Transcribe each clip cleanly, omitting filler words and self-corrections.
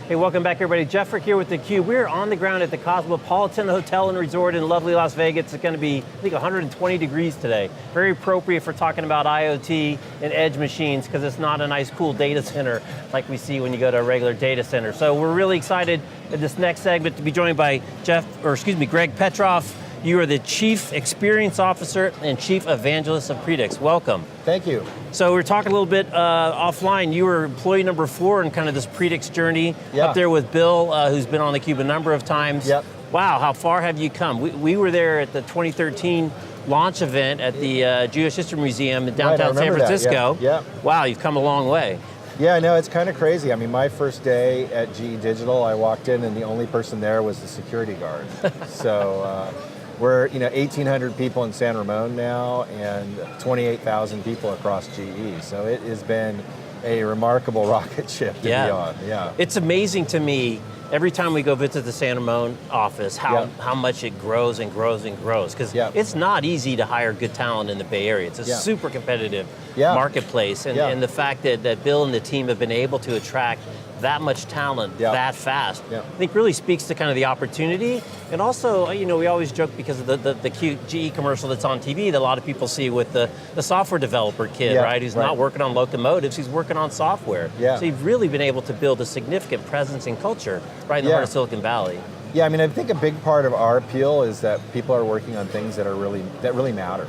Hey, welcome back everybody. Jeff Frick here with theCUBE. We're on the ground at the Cosmopolitan Hotel and Resort in lovely Las Vegas. It's going to be, I think, 120 degrees today. Very appropriate for talking about IoT and edge machines because it's not a nice, cool data center like we see when you go to a regular data center. So we're really excited in this next segment to be joined by Greg Petroff. You are the Chief Experience Officer and Chief Evangelist of Predix. Welcome. Thank you. So we were talking a little bit offline. You were employee number 4 in kind of this Predix journey. Up there with Bill, who's been on theCUBE a number of times. Yep. Wow, how far have you come? We were there at the 2013 launch event at the Jewish History Museum in downtown San Francisco. Yeah. Wow, you've come a long way. Yeah, I know, it's kind of crazy. I mean, my first day at GE Digital, I walked in and the only person there was the security guard. So. We're 1,800 people in San Ramon now and 28,000 people across GE. So it has been a remarkable rocket ship to be on. Yeah. It's amazing to me, every time we go visit the San Ramon office, how much it grows and grows and grows. Because it's not easy to hire good talent in the Bay Area. It's a super competitive marketplace. And the fact that Bill and the team have been able to attract that much talent that fast, I think really speaks to kind of the opportunity. And also, we always joke because of the cute GE commercial that's on TV that a lot of people see with the software developer kid, right? Who's not working on locomotives, he's working on software. So you've really been able to build a significant presence and culture right in the heart of Silicon Valley. Yeah, I mean, I think a big part of our appeal is that people are working on things that really matter.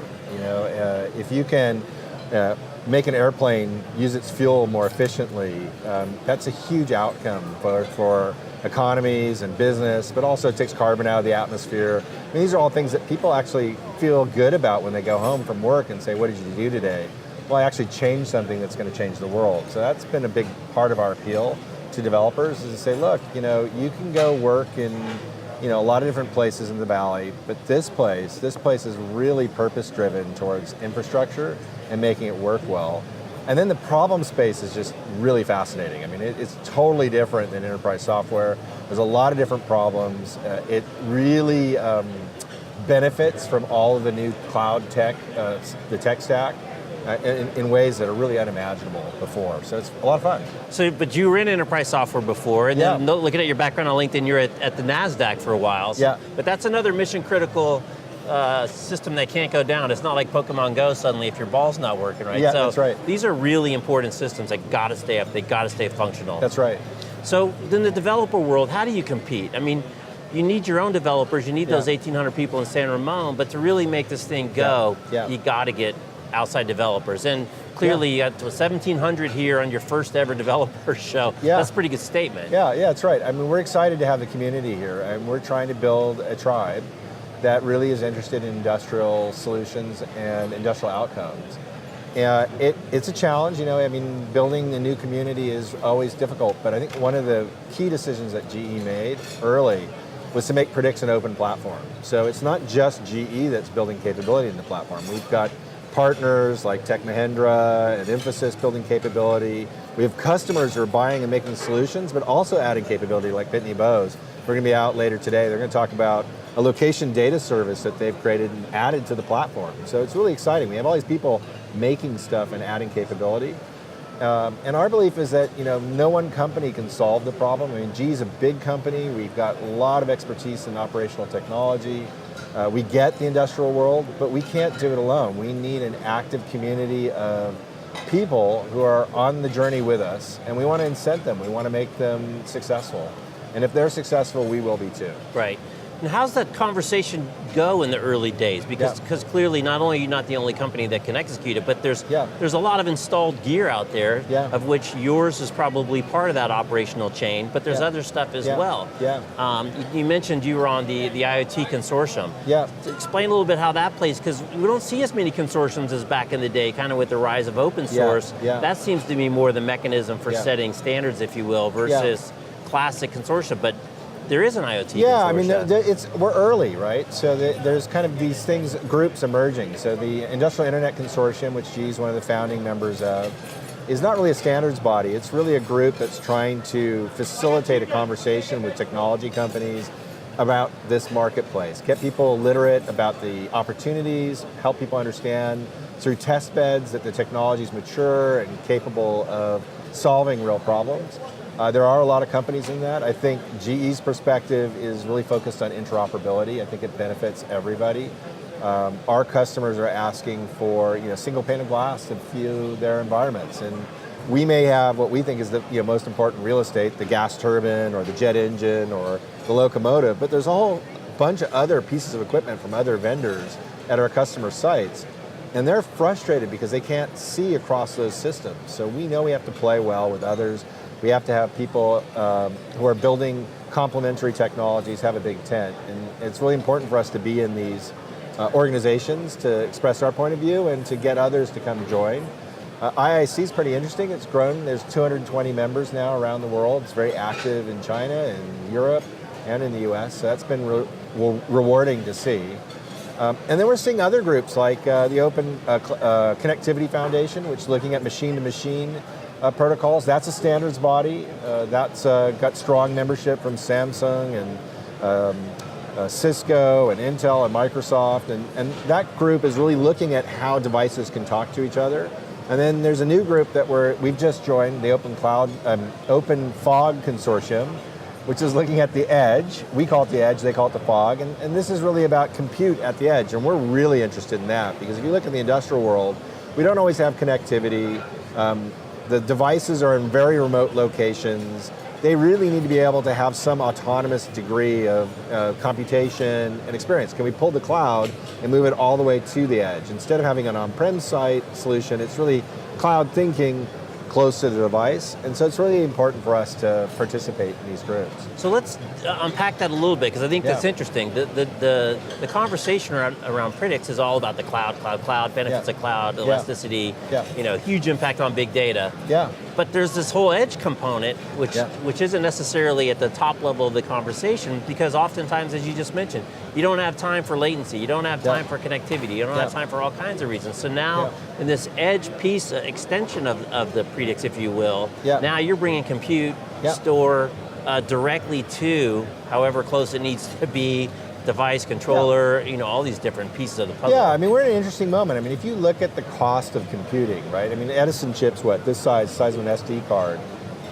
If you can make an airplane use its fuel more efficiently, that's a huge outcome for economies and business, but also it takes carbon out of the atmosphere. I mean, these are all things that people actually feel good about when they go home from work and say, what did you do today? Well, I actually changed something that's going to change the world. So that's been a big part of our appeal to developers, is to say, look, you can go work in a lot of different places in the Valley, but this place is really purpose-driven towards infrastructure and making it work well. And then the problem space is just really fascinating. I mean, it's totally different than enterprise software. There's a lot of different problems. It really benefits from all of the new cloud tech, the tech stack, in ways that are really unimaginable before. So it's a lot of fun. So, but you were in enterprise software before, and then looking at your background on LinkedIn, you're at the NASDAQ for a while. So, but that's another mission critical system that can't go down. It's not like Pokemon Go suddenly if your ball's not working, right? Yeah, so that's right. These are really important systems that got to stay up, they got to stay functional. That's right. So in the developer world, how do you compete? I mean, you need your own developers, you need those 1,800 people in San Ramon, but to really make this thing go, you got to get outside developers. And clearly you got 1,700 here on your first ever developer show. That's a pretty good statement. Yeah, that's right. I mean, we're excited to have the community here, and we're trying to build a tribe that really is interested in industrial solutions and industrial outcomes. It's a challenge, I mean, building a new community is always difficult, but I think one of the key decisions that GE made early was to make Predix an open platform. So it's not just GE that's building capability in the platform. We've got partners like Tech Mahindra and Infosys building capability. We have customers who are buying and making solutions, but also adding capability like Pitney Bowes. We're going to be out later today. They're going to talk about a location data service that they've created and added to the platform. So it's really exciting. We have all these people making stuff and adding capability. And our belief is that no one company can solve the problem. I mean, GE's a big company. We've got a lot of expertise in operational technology. We get the industrial world, but we can't do it alone. We need an active community of people who are on the journey with us, and we want to incent them. We want to make them successful. And if they're successful, we will be too. Right. And how's that conversation go in the early days? Because clearly not only are you not the only company that can execute it, but there's a lot of installed gear out there, of which yours is probably part of that operational chain, but there's other stuff as well. You mentioned you were on the IoT consortium. Explain a little bit how that plays, because we don't see as many consortiums as back in the day, kind of with the rise of open source. That seems to be more the mechanism for setting standards, if you will, versus classic consortia. But there is an IoT consortia. I mean, we're early, right? So there's kind of these groups emerging. So the Industrial Internet Consortium, which GE is one of the founding members of, is not really a standards body. It's really a group that's trying to facilitate a conversation with technology companies about this marketplace, get people literate about the opportunities, help people understand through test beds that the technology is mature and capable of solving real problems. There are a lot of companies in that. I think GE's perspective is really focused on interoperability. I think it benefits everybody. Our customers are asking for single pane of glass to view their environments, and we may have what we think is the most important real estate, the gas turbine or the jet engine or the locomotive, but there's a whole bunch of other pieces of equipment from other vendors at our customer sites, and they're frustrated because they can't see across those systems. So we know we have to play well with others. We have to have people who are building complementary technologies have a big tent, and it's really important for us to be in these organizations to express our point of view and to get others to come join. IIC is pretty interesting. It's grown. There's 220 members now around the world. It's very active in China and Europe and in the US. So that's been rewarding to see. And then we're seeing other groups like the Open Connectivity Foundation, which is looking at machine-to-machine protocols. That's a standards body. That's got strong membership from Samsung and Cisco and Intel and Microsoft. And that group is really looking at how devices can talk to each other. And then there's a new group that we've just joined, the Open Fog Consortium, which is looking at the edge. We call it the edge, they call it the fog. And this is really about compute at the edge. And we're really interested in that because if you look at the industrial world, we don't always have connectivity. The devices are in very remote locations. They really need to be able to have some autonomous degree of computation and experience. Can we pull the cloud and move it all the way to the edge? Instead of having an on-prem site solution, it's really cloud thinking close to the device. And so it's really important for us to participate in these groups. So let's unpack that a little bit, because I think that's interesting. The conversation around Predix is all about the cloud, benefits of cloud, elasticity, huge impact on big data. But there's this whole edge component, which isn't necessarily at the top level of the conversation, because oftentimes, as you just mentioned, you don't have time for latency, you don't have time for connectivity, you don't have time for all kinds of reasons. So now, in this edge piece, extension of the Predix, if you will, now you're bringing compute, store, directly to however close it needs to be, device, controller, all these different pieces of the puzzle. Yeah, I mean, we're in an interesting moment. I mean, if you look at the cost of computing, right? I mean, Edison chips, this size of an SD card.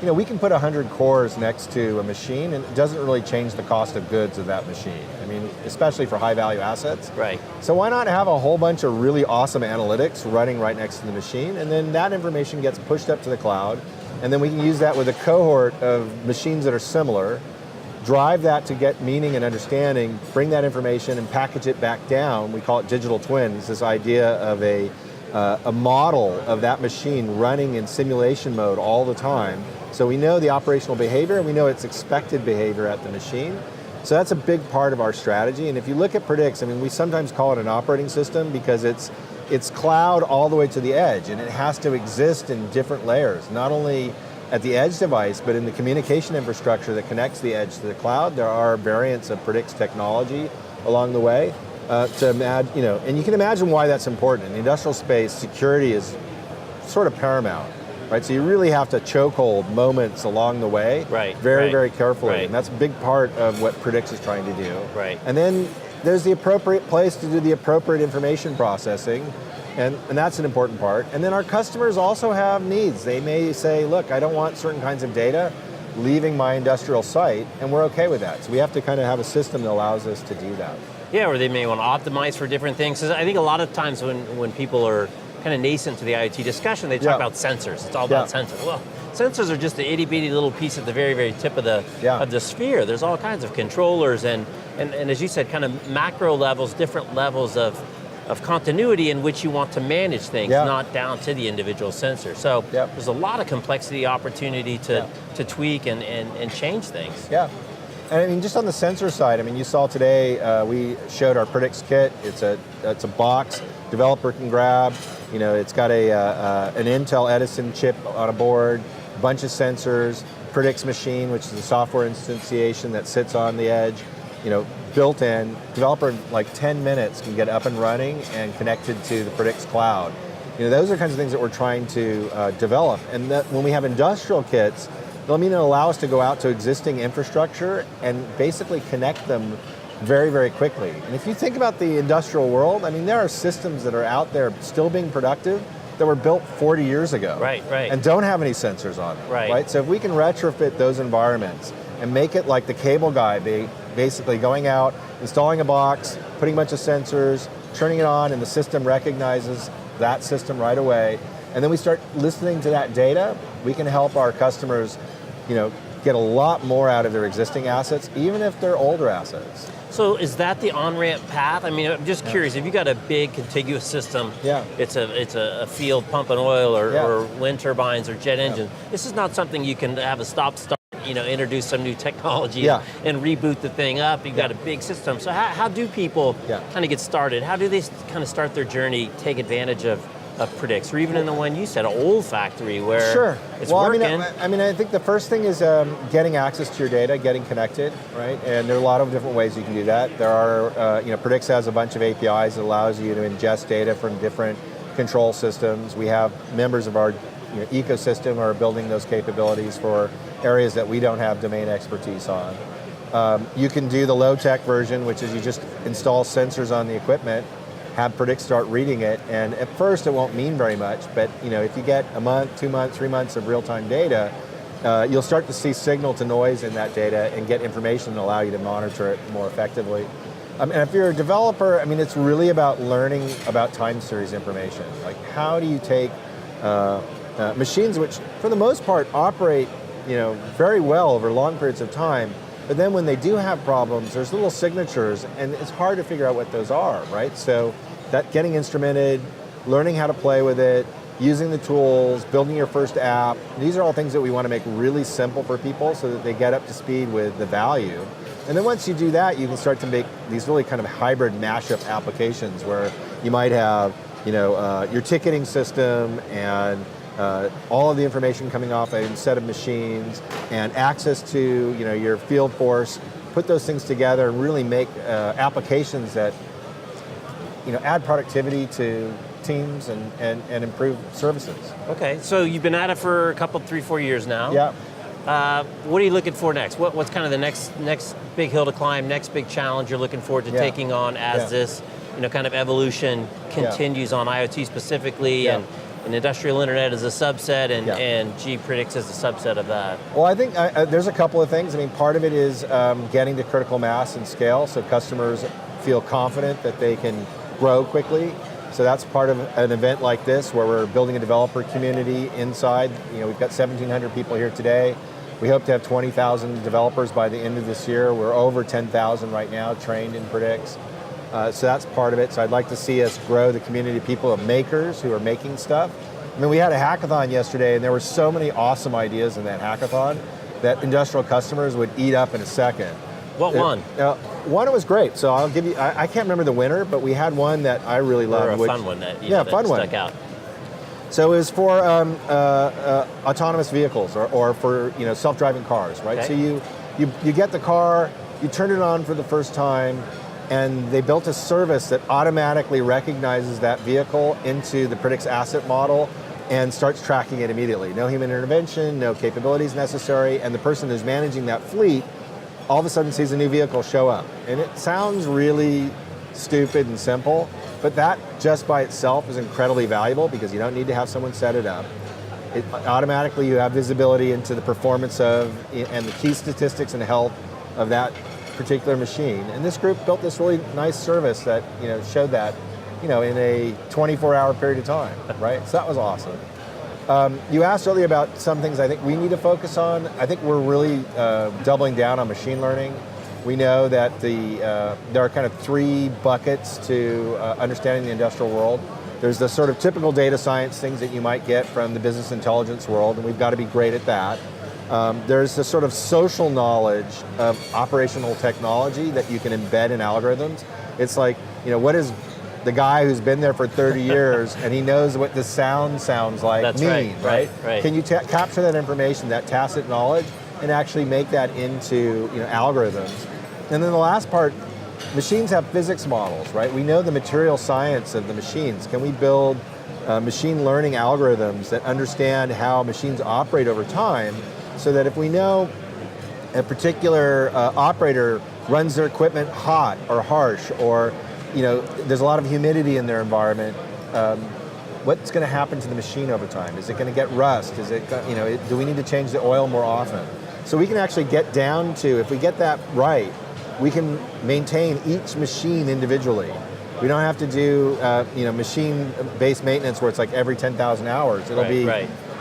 We can put 100 cores next to a machine and it doesn't really change the cost of goods of that machine. I mean, especially for high value assets. Right. So why not have a whole bunch of really awesome analytics running right next to the machine, and then that information gets pushed up to the cloud, and then we can use that with a cohort of machines that are similar, drive that to get meaning and understanding, bring that information and package it back down. We call it digital twins, this idea of a model of that machine running in simulation mode all the time. So we know the operational behavior and we know its expected behavior at the machine. So that's a big part of our strategy. And if you look at Predix, I mean, we sometimes call it an operating system because it's cloud all the way to the edge, and it has to exist in different layers, not only at the edge device, but in the communication infrastructure that connects the edge to the cloud. There are variants of Predix technology along the way. And you can imagine why that's important. In the industrial space, security is sort of paramount, right? So you really have to chokehold moments along the way, very carefully. And that's a big part of what Predix is trying to do. And then there's the appropriate place to do the appropriate information processing, and that's an important part. And then our customers also have needs. They may say, look, I don't want certain kinds of data leaving my industrial site, and we're okay with that. So we have to kind of have a system that allows us to do that. Yeah, or they may want to optimize for different things. I think a lot of times when people are kind of nascent to the IoT discussion, they talk about sensors. It's all about sensors. Well, sensors are just the itty bitty little piece at the very, very tip of the sphere. There's all kinds of controllers and as you said, kind of macro levels, different levels of continuity in which you want to manage things, not down to the individual sensor. So there's a lot of complexity, opportunity to tweak and change things. Yeah. And I mean, just on the sensor side, I mean, you saw today, we showed our Predix kit. It's a box developer can grab. It's got an Intel Edison chip on a board, a bunch of sensors, Predix machine, which is a software instantiation that sits on the edge, built in. Developer in like 10 minutes can get up and running and connected to the Predix cloud. Those are kinds of things that we're trying to develop. And that when we have industrial kits, they'll allow us to go out to existing infrastructure and basically connect them very, very quickly. And if you think about the industrial world, I mean, there are systems that are out there still being productive that were built 40 years ago. Right. And don't have any sensors on them. Right. So if we can retrofit those environments and make it like the cable guy, basically going out, installing a box, putting a bunch of sensors, turning it on, and the system recognizes that system right away. And then we start listening to that data, we can help our customers, get a lot more out of their existing assets, even if they're older assets. So is that the on-ramp path? I mean, I'm just curious, if you got a big contiguous system, it's a field pumping oil or wind turbines or jet engines, this is not something you can have a stop-start, introduce some new technology and reboot the thing up. You've got a big system. So how do people kind of get started? How do they kind of start their journey, take advantage of Predix, or even in the one you said, an old factory where it's working? I think the first thing is getting access to your data, getting connected, right? And there are a lot of different ways you can do that. There are, Predix has a bunch of APIs that allows you to ingest data from different control systems. We have members of our ecosystem who are building those capabilities for areas that we don't have domain expertise on. You can do the low-tech version, which is you just install sensors on the equipment, have Predix start reading it, and at first it won't mean very much, but if you get a month, 2 months, 3 months of real-time data, you'll start to see signal to noise in that data and get information to allow you to monitor it more effectively. And if you're a developer, it's really about learning about time series information. Like, how do you take machines which, for the most part, operate very well over long periods of time, but then when they do have problems, there's little signatures, and it's hard to figure out what those are, right? So that getting instrumented, learning how to play with it, using the tools, building your first app, these are all things that we want to make really simple for people so that they get up to speed with the value. And then once you do that, you can start to make these really kind of hybrid mashup applications where you might have your ticketing system and all of the information coming off a set of machines and access to your field force, put those things together and really make applications that add productivity to teams and improve services. Okay, so you've been at it for a couple, 3-4 years now. Yeah. What are you looking for next? What's kind of the next big hill to climb, next big challenge you're looking forward to taking on as this kind of evolution continues on IoT specifically and industrial internet is a subset, and Predix is a subset of that? Well, I think there's a couple of things. Part of it is getting to critical mass and scale, so customers feel confident that they can grow quickly. So that's part of an event like this, where we're building a developer community inside. We've got 1,700 people here today. We hope to have 20,000 developers by the end of this year. We're over 10,000 right now trained in Predix. So that's part of it. So I'd like to see us grow the community of people, of makers who are making stuff. We had a hackathon yesterday, and there were so many awesome ideas in that hackathon that industrial customers would eat up in a second. What won? One, it was great. So I'll give you, I can't remember the winner, but we had one that I really loved. Or a fun one that, that stuck out. So it was for autonomous vehicles or for self-driving cars, right? Okay. So you get the car, you turn it on for the first time, and they built a service that automatically recognizes that vehicle into the Predix asset model and starts tracking it immediately. No human intervention, no capabilities necessary, and the person who's managing that fleet all of a sudden sees a new vehicle show up. And it sounds really stupid and simple, but that just by itself is incredibly valuable because you don't need to have someone set it up. Automatically you have visibility into the performance of and the key statistics and health of that particular machine. And this group built this really nice service that showed that in a 24-hour period of time, right? So that was awesome. You asked earlier about some things I think we need to focus on. I think we're really doubling down on machine learning. We know that there are kind of 3 buckets to understanding the industrial world. There's the sort of typical data science things that you might get from the business intelligence world, and we've got to be great at that. There's the sort of social knowledge of operational technology that you can embed in algorithms. It's like, what is the guy who's been there for 30 years and he knows what the sound sounds like That's mean, right? Right. Can you capture that information, that tacit knowledge, and actually make that into algorithms? And then the last part, machines have physics models, right? We know the material science of the machines. Can we build machine learning algorithms that understand how machines operate over time so that if we know a particular operator runs their equipment hot or harsh or there's a lot of humidity in their environment, what's going to happen to the machine over time? Is it going to get rust? Is it, do we need to change the oil more often? So we can actually get down to, if we get that right, we can maintain each machine individually. We don't have to do machine-based maintenance where it's like every 10,000 hours. It'll be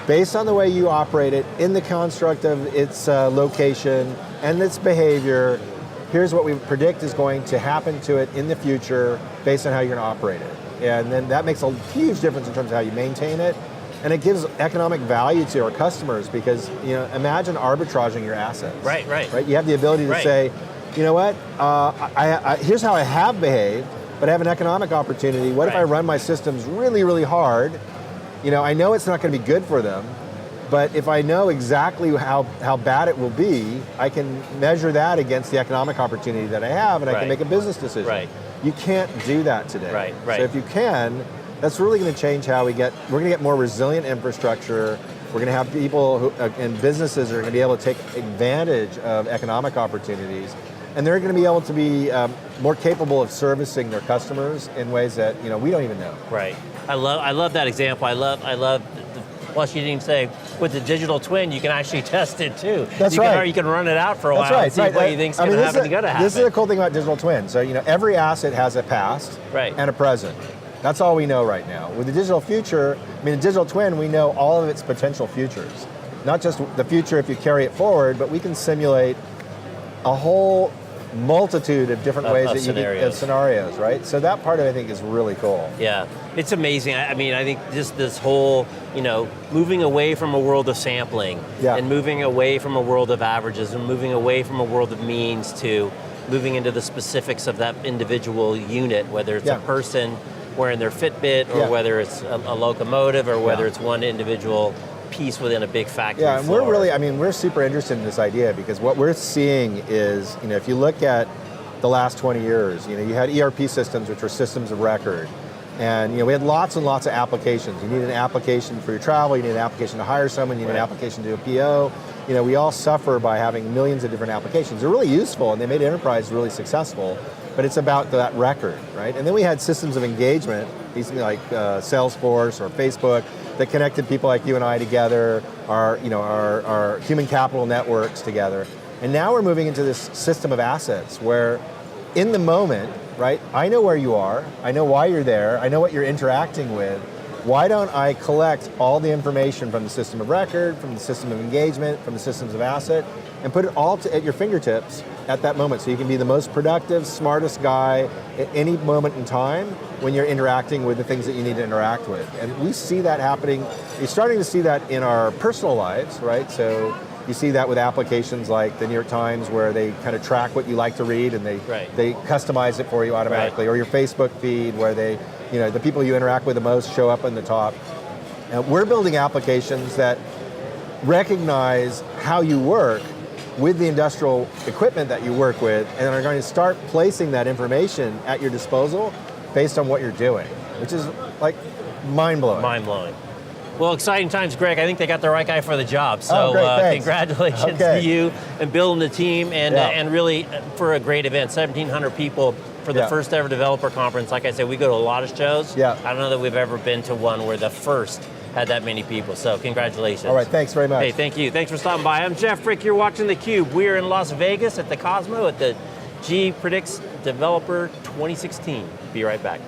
based on the way you operate it, in the construct of its location and its behavior. Here's what we predict is going to happen to it in the future based on how you're going to operate it. And then that makes a huge difference in terms of how you maintain it. And it gives economic value to our customers because, imagine arbitraging your assets. Right. You have the ability to say, you know what, here's how I have behaved, but I have an economic opportunity. What if I run my systems really, really hard? I know it's not going to be good for them, but if I know exactly how bad it will be, I can measure that against the economic opportunity that I have, and I can make a business decision. Right. You can't do that today. Right. So if you can, that's really going to change how we're going to get more resilient infrastructure. We're going to have people and businesses are going to be able to take advantage of economic opportunities, and they're going to be able to be more capable of servicing their customers in ways that we don't even know. Right. I love that example. I love. Plus, you didn't say with the digital twin, you can actually test it too. That's right. You can run it out for a while and see what you think's going to happen. This is the cool thing about digital twin. So every asset has a past and a present. That's all we know right now. With the digital future, the digital twin, we know all of its potential futures. Not just the future if you carry it forward, but we can simulate a whole multitude of different ways that scenarios. Scenarios, right? So that part of it, I think, is really cool. Yeah, it's amazing. I think just this whole, moving away from a world of sampling and moving away from a world of averages and moving away from a world of means to moving into the specifics of that individual unit, whether it's a person wearing their Fitbit or whether it's a locomotive or whether it's one individual piece within a big factory and floor. we're super interested in this idea because what we're seeing is, if you look at the last 20 years, you had ERP systems, which were systems of record. And we had lots and lots of applications. You need an application for your travel, you need an application to hire someone, you need an application to do a PO. We all suffer by having millions of different applications. They're really useful and they made enterprise really successful, but it's about that record, right? And then we had systems of engagement, these like Salesforce or Facebook, that connected people like you and I together, our human capital networks together. And now we're moving into this system of assets where in the moment, right, I know where you are, I know why you're there, I know what you're interacting with. Why don't I collect all the information from the system of record, from the system of engagement, from the systems of asset, and put it all at your fingertips at that moment so you can be the most productive, smartest guy at any moment in time when you're interacting with the things that you need to interact with. And we see that happening. You're starting to see that in our personal lives, right? So you see that with applications like the New York Times where they kind of track what you like to read and they customize it for you automatically, or your Facebook feed where they, the people you interact with the most show up on the top. And we're building applications that recognize how you work with the industrial equipment that you work with and are going to start placing that information at your disposal based on what you're doing, which is like mind-blowing. Mind-blowing. Well, exciting times, Greg. I think they got the right guy for the job. So congratulations to you and Bill and the team and really for a great event, 1,700 people for the first ever developer conference. Like I said, we go to a lot of shows. I don't know that we've ever been to one where the first had that many people, so congratulations. All right, thanks very much. Hey, thank you. Thanks for stopping by. I'm Jeff Frick. You're watching theCUBE. We're in Las Vegas at the Cosmo at the GE Predicts Developer 2016. Be right back.